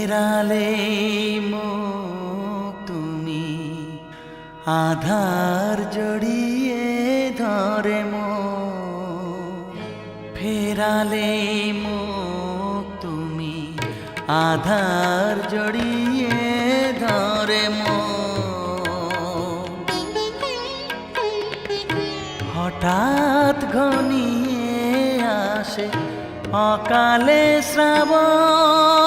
ফেরালে মুখ তুমি আধার জড়িয়ে ধরে ফেরালে মুখ তুমি আধার জড়িয়ে ধরে হঠাৎ ঘনিয়ে আসে অকালে শ্রাবণ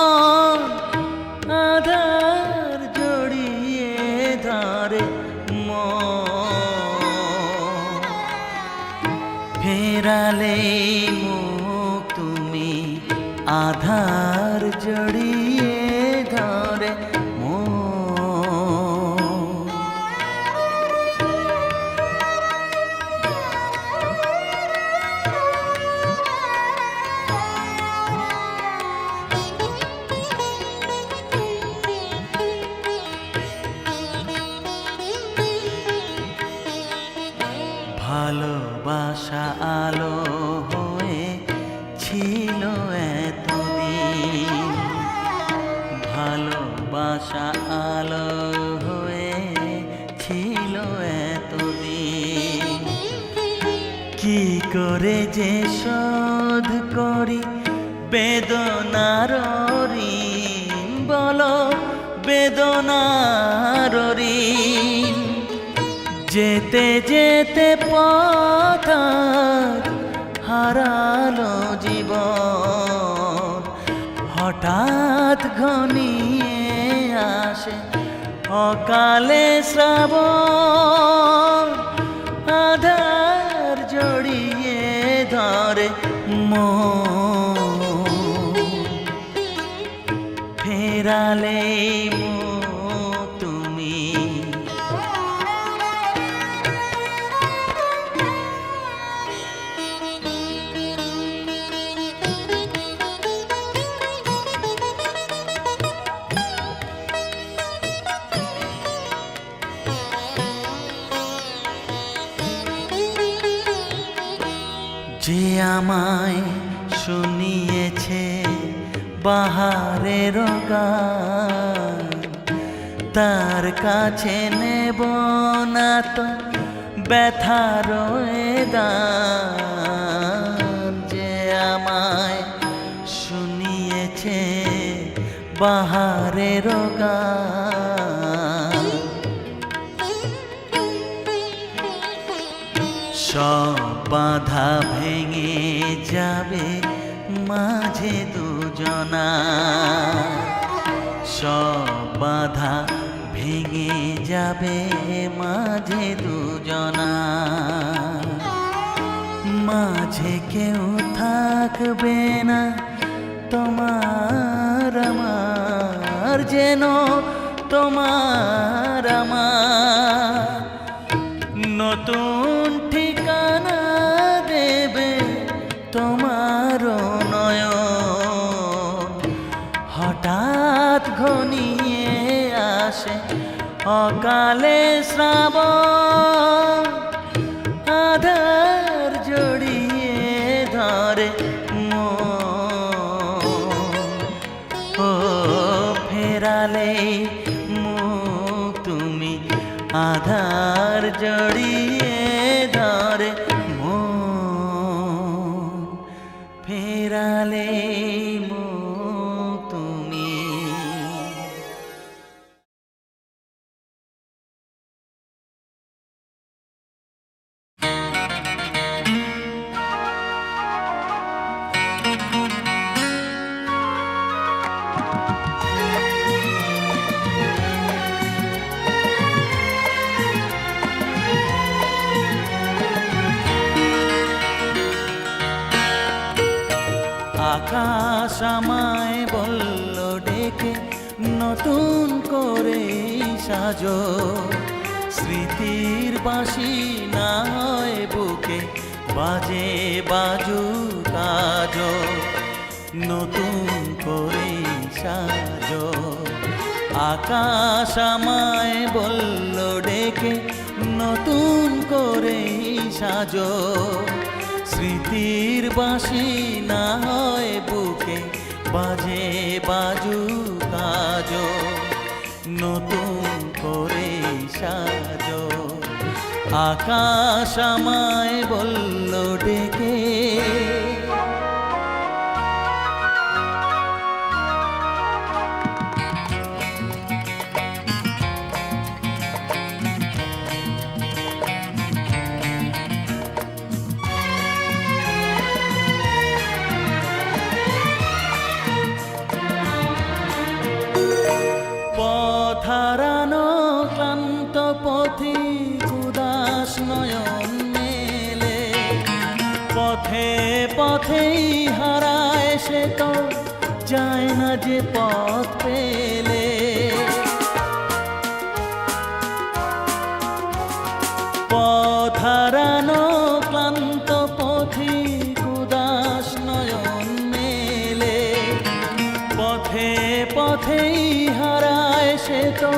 আধার জড়িয়ে ধরে ফেরালে মুখ তুমি আধার জড়িয়ে ধরে ভালোবাসা আলো হয়ে ছিল এতদিন ভালোবাসা আলো হয়ে ছিল এতদিন কি করে যে শোধ করি বেদনার ঋণ বলো বেদনার ঋণ যেতে যেতে পথ হারালো জীবন হঠাৎ ঘনিয়ে আসে অকালে শ্রাবণ আধার জড়িয়ে ধরে ফেরালে মুখ তুমি যে আমায় শুনিয়েছে বাহারের গান তার কাছে নেব না তো ব্যথার দান যে আমায় শুনিয়েছে বাহারের গান সব বাধা ভেঙে যাবে মাঝে দুজনা সব বাধা ভেঙে যাবে মাঝে দুজনা মাঝে কেউ থাকবে না তোমার আমার যেন তোমার আমার নতুন ঠিকানা দেবে তোমার নয়ন হঠাৎ ঘনিয়ে আসে অকালে শ্রাবণ আধার জড়িয়ে ধরে ফেরালে মুখ তুমি আধার জড়িয়ে ধরে ফেরালে মুখ তুমি আকাশ আমায় বলল ডেকে নতুন করে সাজো স্মৃতির বাঁশি না হয় বুকে বাজে বাজু কাজো নতুন করে সাজো আকাশ আমায় বলল ডেকে নতুন করে সাজো স্মৃতির বাঁশি না হয় বুকে বাজে বাজু সাজো। আকাশ আমায় বলল ডেকে, পথ হারানো ক্লান্ত পথিক উদাস নয়ন মেলে, পথে পথেই হারায় সে তো যায় না যে পথ পেলে। পথ হারানো ক্লান্ত পথিক উদাস নয়ন মেলে, পথে পথেই হারায় সে তো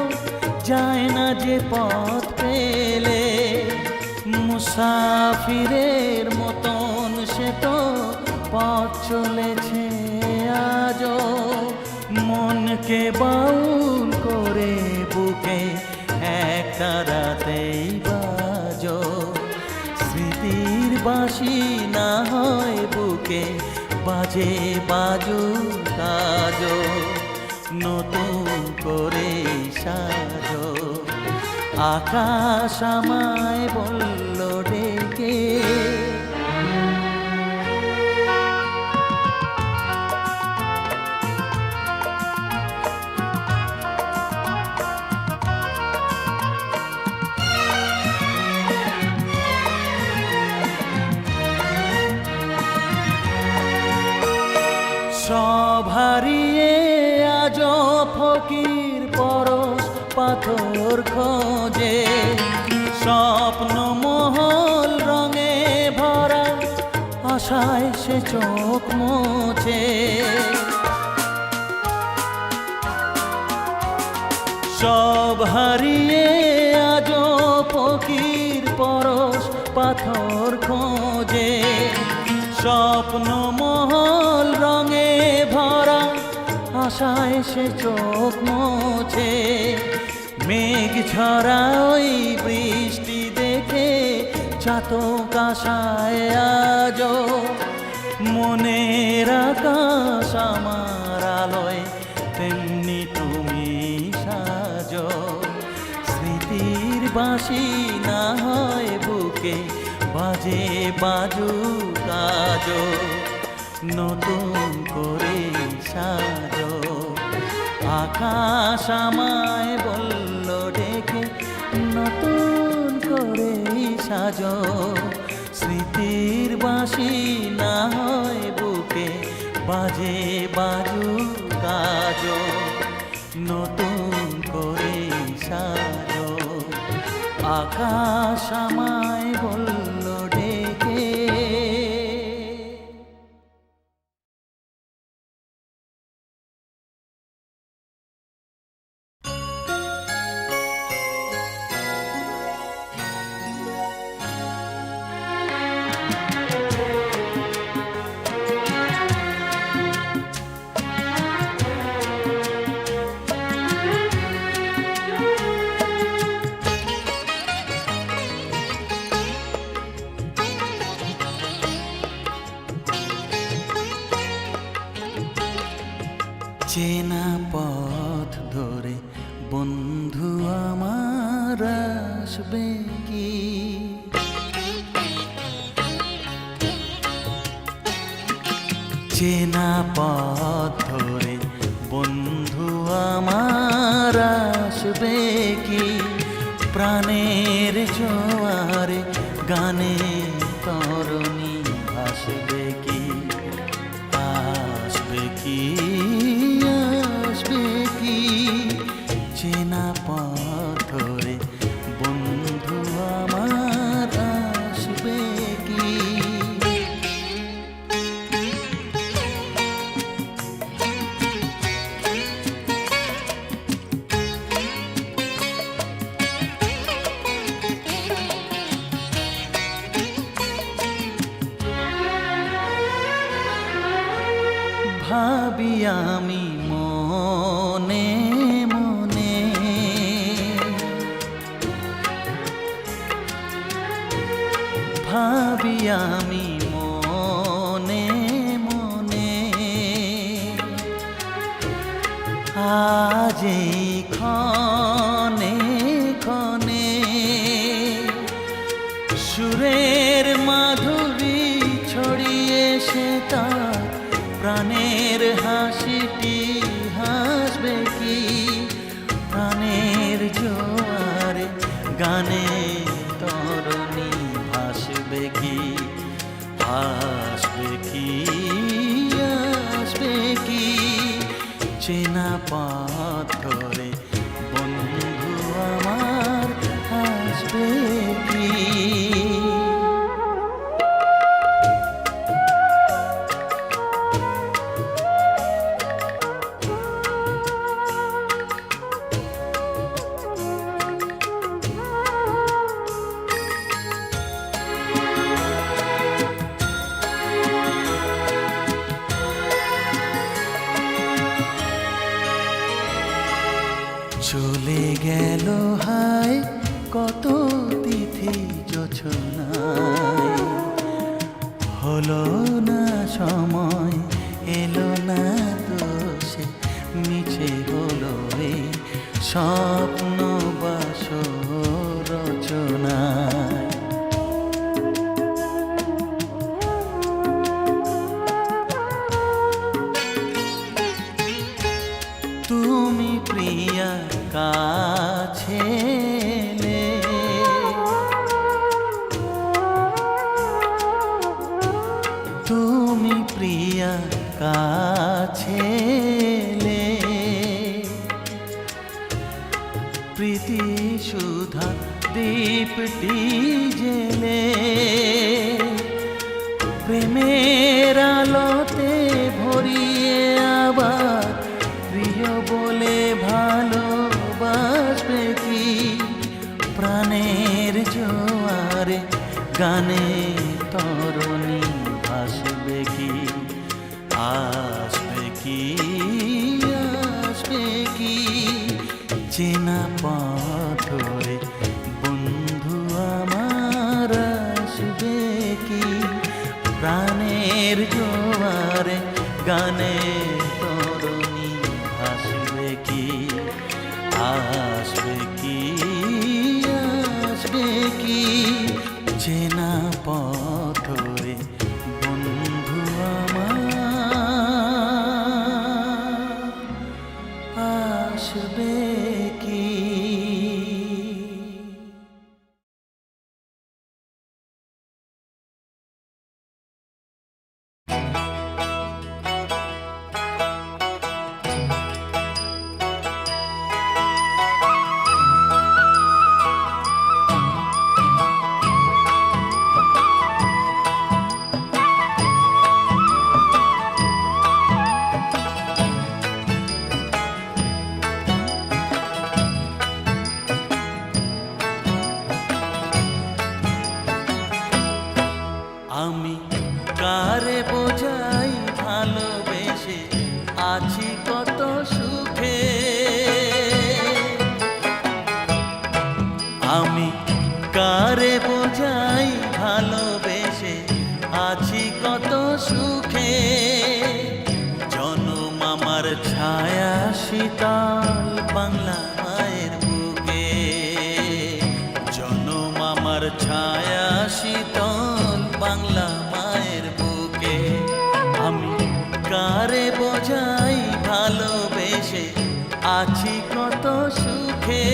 যায় না যে পথ পেলে। মুসাফিরের মতন সে তো পথ চলেছে আজও, মনকে বাউল করে বুকে একটা রাতেই বাজো। স্মৃতির বাঁশি না হয় বুকে বাজে বাজু কাজো, নতুন করে সাজো। আকাশ আমায় বলল ডেকে, সব হারিয়ে আজ ফকির পরশ পাথর খোঁজে, স্বপ্ন মহল রঙে ভরা আশায় সে চোখ মোছে। সব হারিয়ে আজ ফকির পরশ পাথর খোঁজে, স্বপ্ন মহল রঙে ভরা আশায় সে চোখ মোছে। মেঘ ঝরা ওই বৃষ্টি দেখে চাতক আশায় আজো, মনের আকাশ আমার আলোয় তেমনি তুমি সাজো। স্মৃতির বাঁশি না হয় বুকে বাজে বাজু কাজো, নতুন করে সাজো। আকাশ আমায় বলল ডেকে, নতুন করে সাজো। স্মৃতির বাঁশি না হয় বুকে বাজে বাজু কাজো, নতুন করে সাজো। আকাশ আমায় বলল ডেকে। চেনা পথ ধরে বন্ধু আমার আসবে কি, চেনা পথ ধরে বন্ধু আমার আসবে কি, প্রাণের জোয়ারে গানে তরণী ভাসবে কি, আসবে কি, আসবে কি, চেনা পথ ধরে বন্ধু আমার আসবে কি। ভাবি আমি মনে মনে ভাবি আমি মনে মনে, আজ এই ক্ষণে ক্ষণে সুরের মাধুরী ছড়িয়ে সে তার প্রাণের হাসিটি হাসবে কি, প্রাণের জোয়ারে গানে তরণী ভাসবে কি, আসবে কি, আসবে কি, চেনা পথ ধরে বন্ধু আমার আসবে কি। চলে গেল হায় কত তিথি জোছনায়, হলো না সময় এলো না দোষে, মিছে হলো এই স্বপ্ন বাসর রচনায়। তুমি প্রিয়া কাছে এলে, তুমি প্রিয়া কাছে এলে, প্রীতি সুধা দীপটি জেলে, প্রেমের আলোতে ভরিয়ে আবার প্রিয় বলে ভালোবাসবে কি, প্রাণের জোয়ারে গানে তরণী ভাসবে কি, আসবে কি, আসবে কি, চেনা পথ ধরে বন্ধু আমার আসবে কি, প্রাণের জোয়ারে গানে তরণী ভাসবে কি, আসবে কি, আসবে কি, চেনা পথ ধরে বন্ধু আমার আসবে কি। আমি কারে বোঝাই ভালোবেসে আছি কত সুখে, আমি কারে বোঝাই ভালোবেসে আছি কত সুখে, জনম আমার ছায়া শীতল বাংলা মায়ের বুকে, জনম আমার ছায়া শীতল বাংলা মায়ের বুকে, আমি কারে বোঝাই ভালোবেসে আছি কত সুখে।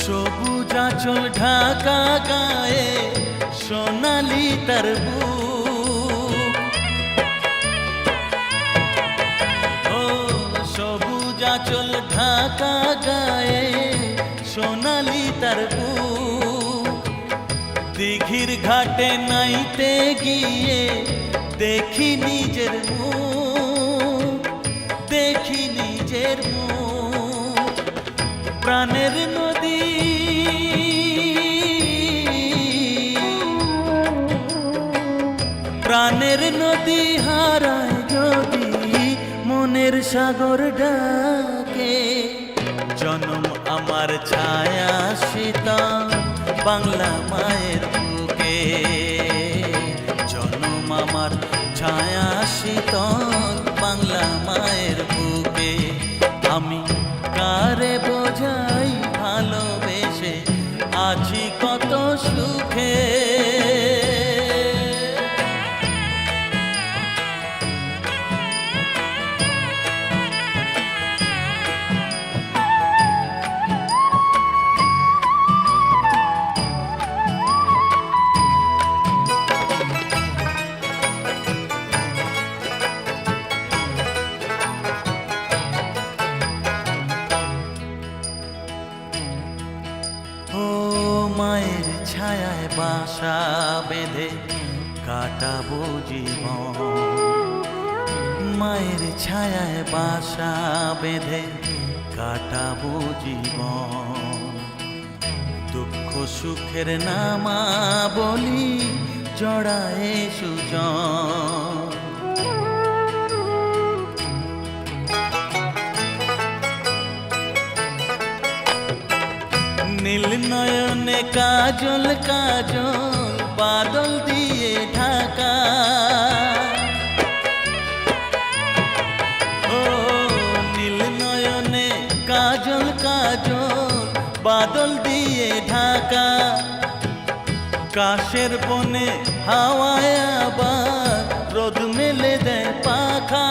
সবুজ আঁচল ঢাকা গায়ে সোনালি তার বুক, ও সবুজ আঁচল ঢাকা গায়ে সোনালি তার বুক, দিঘির ঘাটে নাইতে গিয়ে দেখি নিজের মুখ, দেখি চোখের মুখ। প্রাণের নদী প্রাণের নদী হারায় যদি মনের সাগর ডাকে। জনম আমার ছায়া শীতল বাংলা মায়ের বুকে। জনম আমার ছায়া শীতল বাংলা মায়ের বুকে। আমি কারে বোঝাই ভালোবেসে আছি কত সুখে। মায়ের ছায়ায় বাসা বেঁধে কাটাবো জীবন। মায়ের ছায়ায় বাসা বেঁধে কাটাবো জীবন। দুঃখ সুখের নামা বলি জড়ায়ে সুজন। নীল নয়নে কাজল কাজল বাদল দিয়ে ঢাকা। ও নীল নয়নে কাজল কাজল বাদল দিয়ে ঢাকা। কাশের বনে হাওয়ায় আবার রোদ মেলে দেয় পাখা।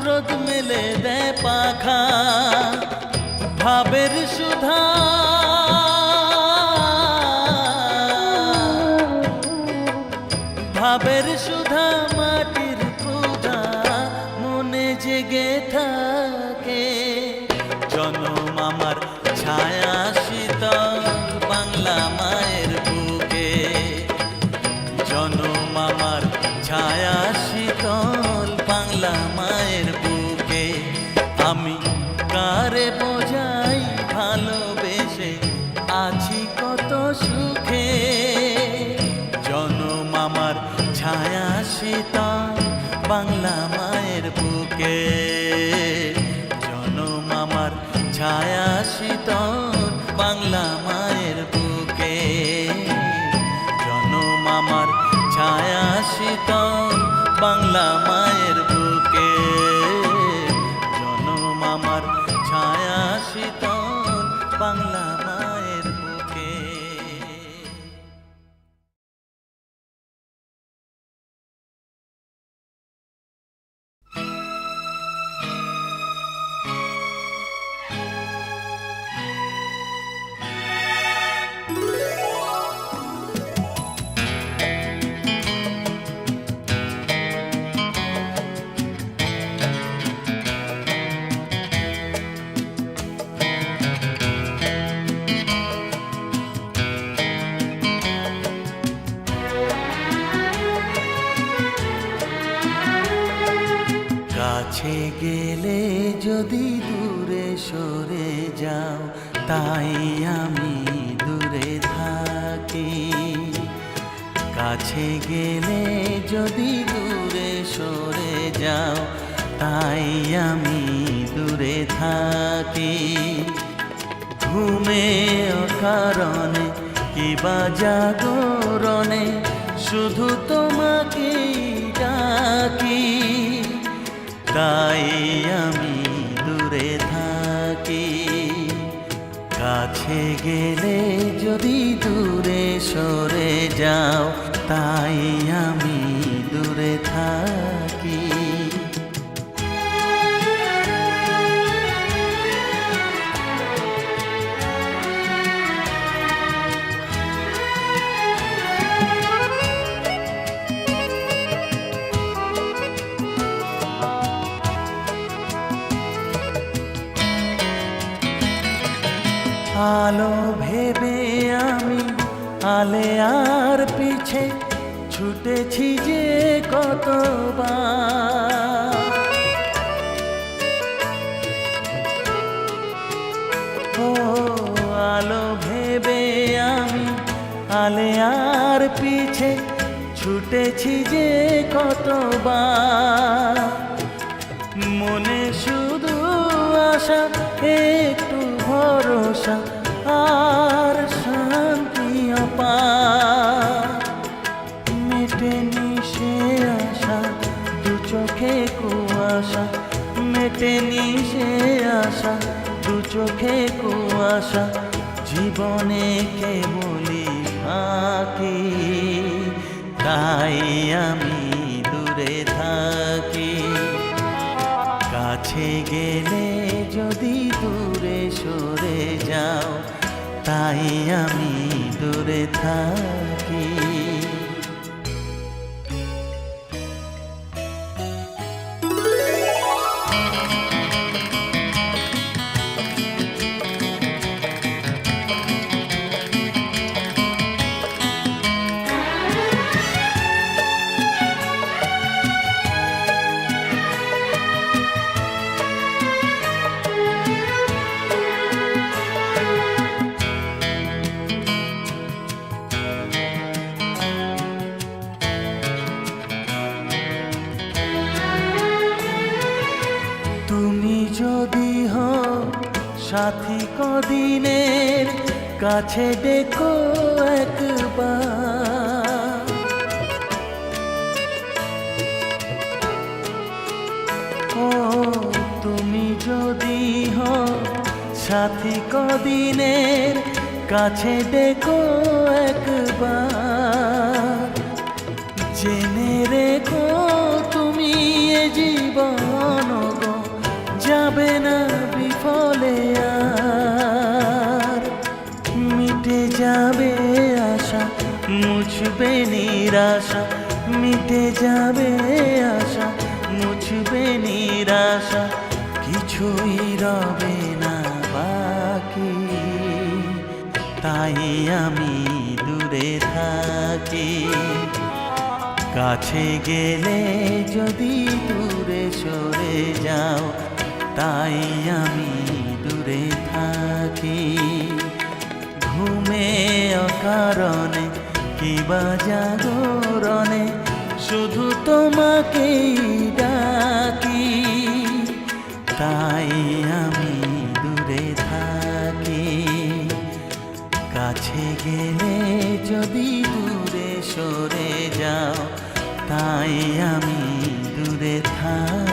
রোদ মেলে দেয় পাখা। ভাবের সুধা ভাবের সুধা মাটির ক্ষুধা মনে জেগে থাকে। জনম আমার ছায়া শীতল বাংলা মায়ের বুকে। জনম আমার ছায়া শীতল বাংলা মায়ের বুকে। আমি কারে বোঝাই ভালোবেসে আছি কত সুখে। জনম আমার ছায়া শীতল বাংলা মায়ের বুকে। জনম আমার ছায়া শীতল বাংলা মায়ের বুকে। জনম আমার ছায়া শীতল বাংলা মায়ের বুকে। জনম আমার ছায়া শীতল বাংলা মায়ের বুকে। কাছে গেলে যদি দূরে সরে যাও তাই আমি দূরে থাকি। কাছে গেলে যদি দূরে সরে যাও তাই আমি দূরে থাকি। ঘুমে অকারণে কিবা জাগরণে শুধু তোমাকেই ডাকি। তাই আমি দূরে থাকি। কাছে গেলে যদি দূরে সরে যাও তাই আমি দূরে থাকি। আলো ভেবে আমি আলে আর পিছে ছুটেছি যে কতবার। আলে আর পিছে ছুটেছি যে কতবার, মনে শুধু আশা একটু ভরসা আর শান্তি অপার। মেটেনি সে আশা দু চোখে কুয়াশা, মেটেনি সে আশা দু চোখে কুয়াশা, জীবনে কেবলই ফাঁকি, তাই আমি দূরে থাকি। কাছে গেলে যদি দূরে সরে যাও, তাই আমি দূরে থাকি। তুমি যদি হও সাথী কদিনের, কাছে ডেকো একবার। ও তুমি যদি হও সাথী কদিনের, কাছে ডেকো একবার। জেনে রেখো তুমি এ জীবন গো যাবে না বিফলে আর, মিটে যাবে আশা মুছবে নিরাশা, মিটে যাবে আশা মুছবে নিরাশা, কিছুই রবে না বাকি, তাই আমি দূরে থাকি। কাছে গেলে যদি দূরে সরে যাও, তাই আমি দূরে থাকি। ঘুমে অকারণে কিবা জাগরণে শুধু তোমাকেই ডাকি, তাই আমি দূরে থাকি। কাছে গেলে যদি দূরে সরে যাও, তাই আমি দূরে থাকি।